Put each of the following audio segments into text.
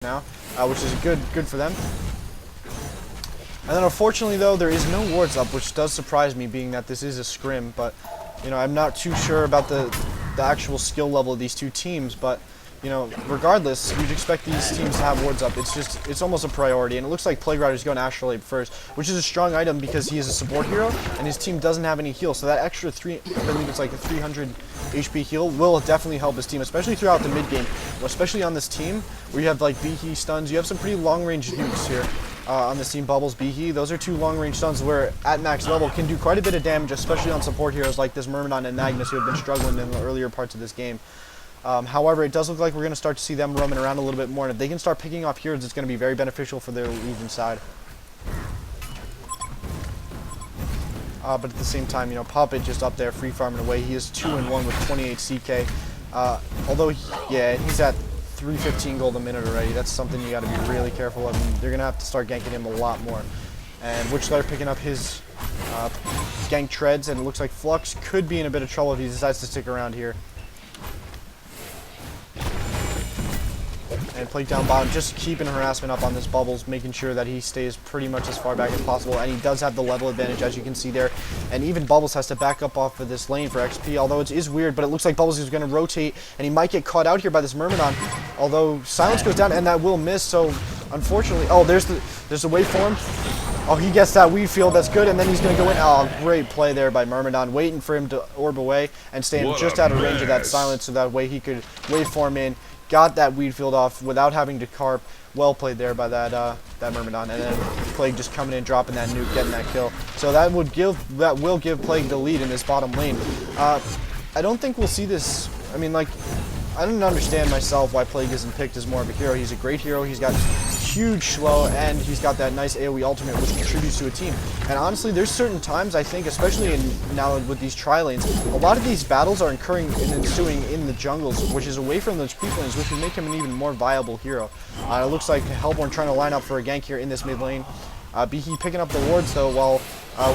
now, which is good for them. And then unfortunately though, there is no wards up, which does surprise me, being that this is a scrim. But you know, I'm not too sure about the actual skill level of these two teams. But you know, regardless, you'd expect these teams to have wards up. It's almost a priority. And it looks like Plague Rider is going Astrolabe first, which is a strong item because he is a support hero and his team doesn't have any heal. So that extra I believe it's like a 300 HP heal will definitely help his team, especially throughout the mid game. Especially on this team where you have like Behe stuns. You have some pretty long range nukes here. On this team, Bubbles, Behe, those are two long-range stuns where at max level can do quite a bit of damage, especially on support heroes like this Myrmidon and Magnus, who have been struggling in the earlier parts of this game. However, it does look like we're going to start to see them roaming around a little bit more, and if they can start picking off heroes, it's going to be very beneficial for their Legion side. But at the same time, you know, Puppet just up there free farming away. He is 2-1 with 28 CK. Although, yeah, he's at 315 gold a minute already. That's something you got to be really careful of. And they're going to have to start ganking him a lot more. And Witchslayer picking up his gank treads, and it looks like Flux could be in a bit of trouble if he decides to stick around here. And Plague down bottom, just keeping harassment up on this Bubbles, making sure that he stays pretty much as far back as possible. And he does have the level advantage, as you can see there. And even Bubbles has to back up off of this lane for XP, although it is weird, but it looks like Bubbles is going to rotate, and he might get caught out here by this Myrmidon. Although Silence goes down, and that will miss, so unfortunately... Oh, there's the waveform. Oh, he gets that weed field, that's good, and then he's going to go in. Oh, great play there by Myrmidon, waiting for him to orb away and staying just out of range of that Silence, so that way he could waveform in. Got that weed field off without having to carp. Well played there by that Myrmidon, and then Plague just coming in, dropping that nuke, getting that kill. So that will give Plague the lead in this bottom lane. I don't think we'll see this. I mean, like, I don't understand myself why Plague isn't picked as more of a hero. He's a great hero. He's got huge slow, and he's got that nice AoE ultimate, which contributes to a team. And honestly, there's certain times, I think, especially now with these tri-lanes, a lot of these battles are occurring and ensuing in the jungles, which is away from those creep lanes, which would make him an even more viable hero. It looks like Hellborn trying to line up for a gank here in this mid lane. Behe picking up the wards though, while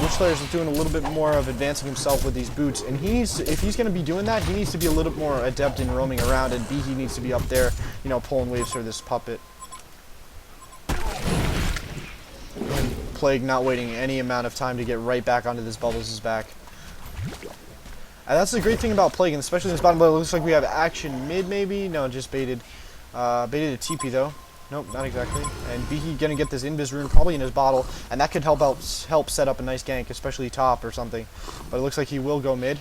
Witchslayer is doing a little bit more of advancing himself with these boots. And if he's going to be doing that, he needs to be a little bit more adept in roaming around, and Behe needs to be up there, you know, pulling waves for this Puppet. Plague not waiting any amount of time to get right back onto this Bubbles' back. And that's the great thing about Plague, and especially in this bottom lane. It looks like we have action mid, maybe? No, just baited. Baited a TP though. Nope, not exactly. And Behe gonna get this Invis rune probably in his bottle, and that could help set up a nice gank, especially top or something. But it looks like he will go mid.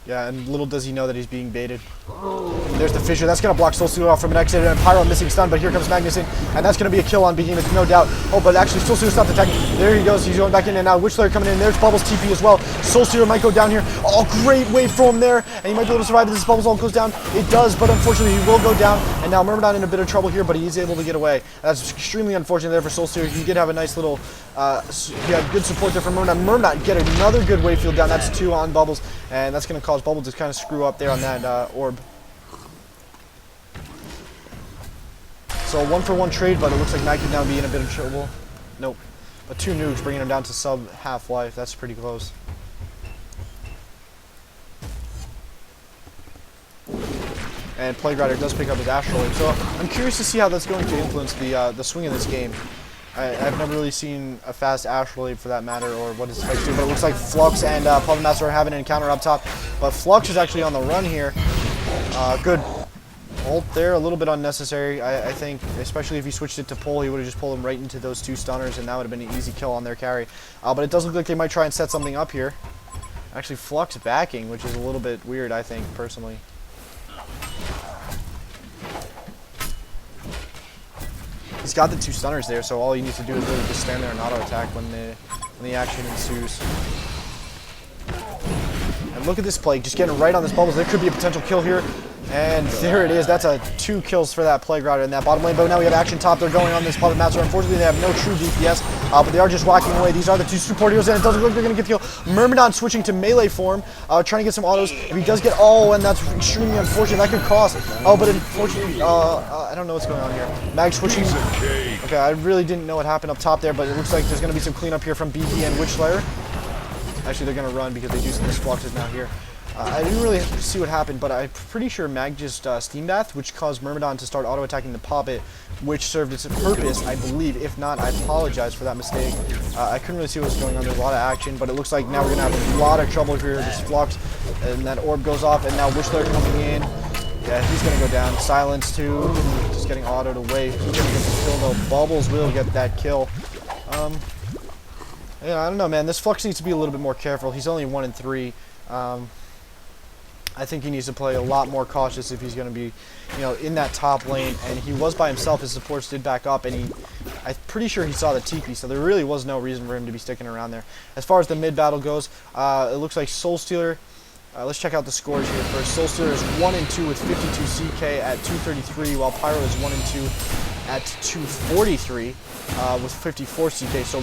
Yeah, and little does he know that he's being baited. And there's the Fissure. That's going to block Soulsealer off from an exit, and Pyro missing stun, but here comes Magnus in, and that's going to be a kill on Behemoth, no doubt. Oh, but actually Soulsealer stopped attacking. There he goes. He's going back in, and now Witchslayer coming in. There's Bubbles TP as well. Soulsealer might go down here. Oh, great waveform there, and he might be able to survive if this Bubbles all goes down. It does, but unfortunately he will go down, and now Myrmidon in a bit of trouble here, but he is able to get away. That's extremely unfortunate there for Soulsealer. He did have a nice little, he had good support there from Myrmidon. Myrmidon get another good wave field down. That's 2 on Bubbles, and that's going to cause Bubbles to kind of screw up there on that orb. So a 1-for-1 trade, but it looks like Knight could now be in a bit of trouble. Nope. But 2 nukes, bringing him down to sub half-life. That's pretty close. And Plague Rider does pick up his Astrolabe. So I'm curious to see how that's going to influence the swing of this game. I've never really seen a fast Astrolabe for that matter, or what his fights do, but it looks like Flux and Puppet Master are having an encounter up top. But Flux is actually on the run here. Good ult there, a little bit unnecessary, I think, especially if he switched it to pull. He would have just pulled him right into those 2 stunners, and that would have been an easy kill on their carry. But it does look like they might try and set something up here. Actually, Flux backing, which is a little bit weird, I think, personally. He's got the 2 stunners there, so all you need to do is really just stand there and auto attack when the action ensues. And look at this Plague, just getting right on this Bubbles. There could be a potential kill here. And there it is. That's 2 kills for that Plague Rider in that bottom lane. But now we have action top. They're going on this Puppet Master. Unfortunately, they have no true DPS, but they are just whacking away. These are the 2 support heroes, and it doesn't look like they're going to get the kill. Myrmidon switching to melee form, trying to get some autos. If he does get... Oh, and that's extremely unfortunate. That could cost... Oh, but unfortunately... I don't know what's going on here. Mag switching... Okay, I really didn't know what happened up top there, but it looks like there's going to be some cleanup here from Behe and Witchslayer. Actually, they're going to run because they do see this Flux is now here. I didn't really see what happened, but I'm pretty sure Mag just Steam Bath, which caused Myrmidon to start auto-attacking the Poppet, which served its purpose, I believe. If not, I apologize for that mistake. I couldn't really see what was going on. There's a lot of action, but it looks like now we're going to have a lot of trouble here. This Flux, and that orb goes off, and now Wishler coming in. Yeah, he's going to go down. Silence, too. Just getting autoed away. He's going to get the kill, though. Bubbles will get that kill. Yeah, I don't know, man. This Flux needs to be a little bit more careful. He's only 1 in 3. I think he needs to play a lot more cautious if he's going to be, in that top lane. And he was by himself. His supports did back up, and I'm pretty sure he saw the TP, so there really was no reason for him to be sticking around there. As far as the mid battle goes, it looks like Soul Stealer. Let's check out the scores here first. Soul Stealer is 1 in 2 with 52 CK at 233, while Pyro is 1 in 2 at 243 with 54 CK. So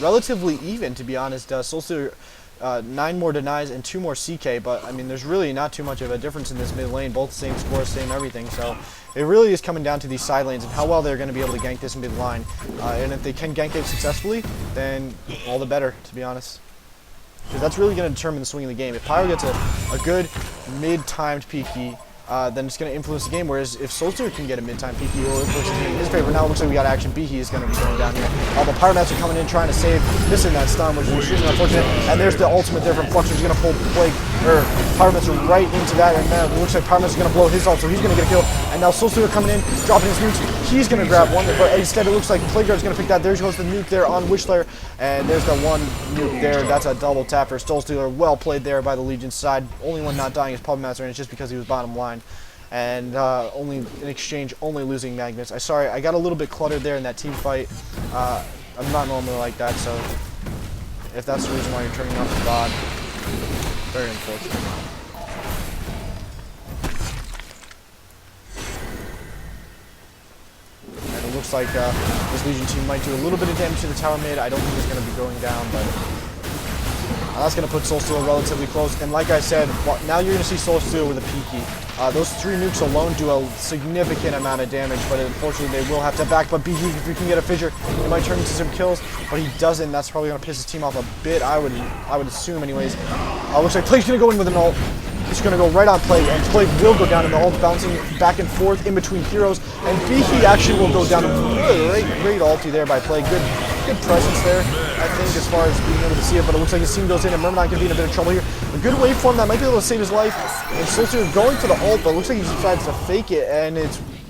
relatively even, to be honest. Soul Stealer 9 more denies and 2 more CK, but I mean, there's really not too much of a difference in this mid lane. Both same scores, same everything. So it really is coming down to these side lanes and how well they're going to be able to gank this mid line. And if they can gank it successfully, then all the better, to be honest. Because that's really going to determine the swing of the game. If Pyro gets a good mid-timed PK, then it's going to influence the game. Whereas if Soul Stealer can get a mid-time PK, it will influence the game in his favor. Now it looks like we got action. Behe is going to be going down here. All the Pyronets are coming in trying to save, missing that stun, which is extremely unfortunate. And there's the ultimate there from Flux, who's going to pull Plague, or Pyronets right into that. And now it looks like Pyronets is going to blow his ult, so he's going to get a kill. And now Soul Stealer coming in, dropping his nukes. He's going to grab one, but instead it looks like Plagueguard is going to pick that. There goes the nuke there on Wishler. And there's the one nuke there. That's a double tap for Soul Stealer. Well played there by the Legion's side. Only one not dying is Puppetmaster, and it's just because he was bottom line. And only in exchange, only losing Magnus. Sorry, I got a little bit cluttered there in that team fight. I'm not normally like that, so if that's the reason why you're turning off the VOD, very unfortunate. And it looks like this Legion team might do a little bit of damage to the tower mid. I don't think it's going to be going down, but that's going to put Soul Stealer relatively close. And like I said, now you're going to see Soul Stealer with a PK. Those 3 nukes alone do a significant amount of damage, but unfortunately they will have to back. But Behe, if he can get a fissure, he might turn into some kills, but he doesn't. That's probably going to piss his team off a bit, I would assume anyways. Looks like Plague's going to go in with an ult. He's going to go right on Plague, and Plague will go down in the ult, bouncing back and forth in between heroes. And Behe actually will go down. Great ulti there by Plague. Good presence there, I think, as far as being able to see it, but it looks like his team goes in, and Myrmidon can be in a bit of trouble here. A good waveform that might be able to save his life, and Soul Stealer going for the ult, but it looks like he decides to fake it, and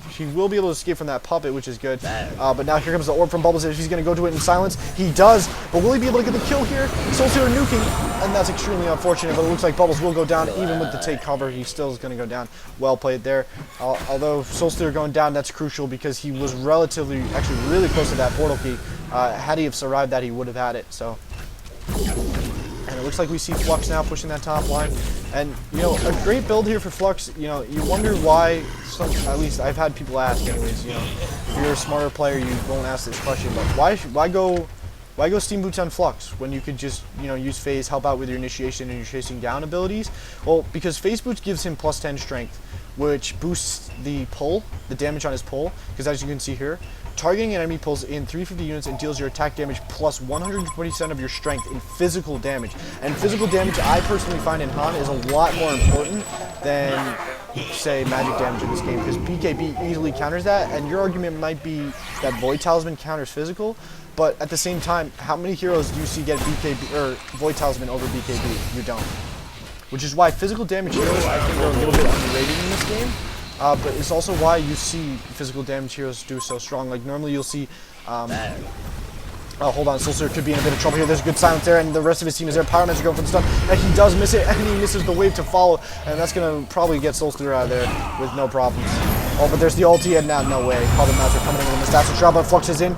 he will be able to escape from that puppet, which is good. But now here comes the orb from Bubbles. If he's going to go to it in silence, he does, but will he be able to get the kill here? Soul Stealer nuking, and that's extremely unfortunate, but it looks like Bubbles will go down, even with the take cover, he still is going to go down. Well played there. Although Soul Stealer going down, that's crucial, because he was actually really close to that portal key. Had he have survived that, he would have had it, so. And it looks like we see Flux now pushing that top line. And, a great build here for Flux. You wonder why, at least I've had people ask anyways, if you're a smarter player, you won't ask this question, but why go Steam Boots on Flux when you could just, use Phase, help out with your initiation and your chasing down abilities? Well, because Phase Boots gives him plus 10 strength, which boosts the pull, the damage on his pull, because as you can see here, targeting an enemy pulls in 350 units and deals your attack damage plus 120% of your strength in physical damage. And physical damage, I personally find in Han, is a lot more important than, say, magic damage in this game, because BKB easily counters that, and your argument might be that Void Talisman counters physical, but at the same time, how many heroes do you see get BKB or Void Talisman over BKB? You don't. Which is why physical damage heroes, I think, are a little bit underrated in this game. But it's also why you see physical damage heroes do so strong. Like, normally you'll see, oh, hold on, Soul Stealer could be in a bit of trouble here. There's good silence there, and the rest of his team is there. Pyromancer going for the stun, and he does miss it, and he misses the wave to follow, and that's going to probably get Soul Stealer out of there with no problems. Oh, but there's the ulti, and now no way. Puppetmaster coming in with the stats of Shroud, but Flux is in.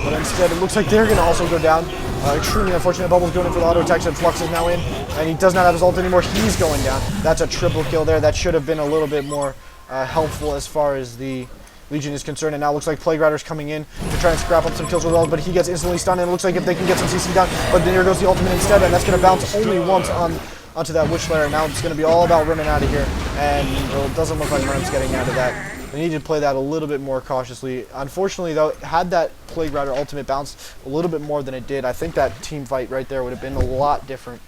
But instead, it looks like they're going to also go down. Extremely unfortunate. Bubbles going in for the auto attack, and Flux is now in, and he does not have his ult anymore. He's going down. That's a triple kill there. That should have been a little bit more helpful as far as the Legion is concerned, and now it looks like Plague Rider's coming in to try and scrap up some kills with ult, but he gets instantly stunned, and it looks like if they can get some CC down, but then here goes the ultimate instead, and that's going to bounce only once onto that Witch Lair. Now it's going to be all about running out of here, and it doesn't look like Myrm's getting out of that. They needed to play that a little bit more cautiously. Unfortunately, though, had that Plague Rider ultimate bounced a little bit more than it did, I think that team fight right there would have been a lot different.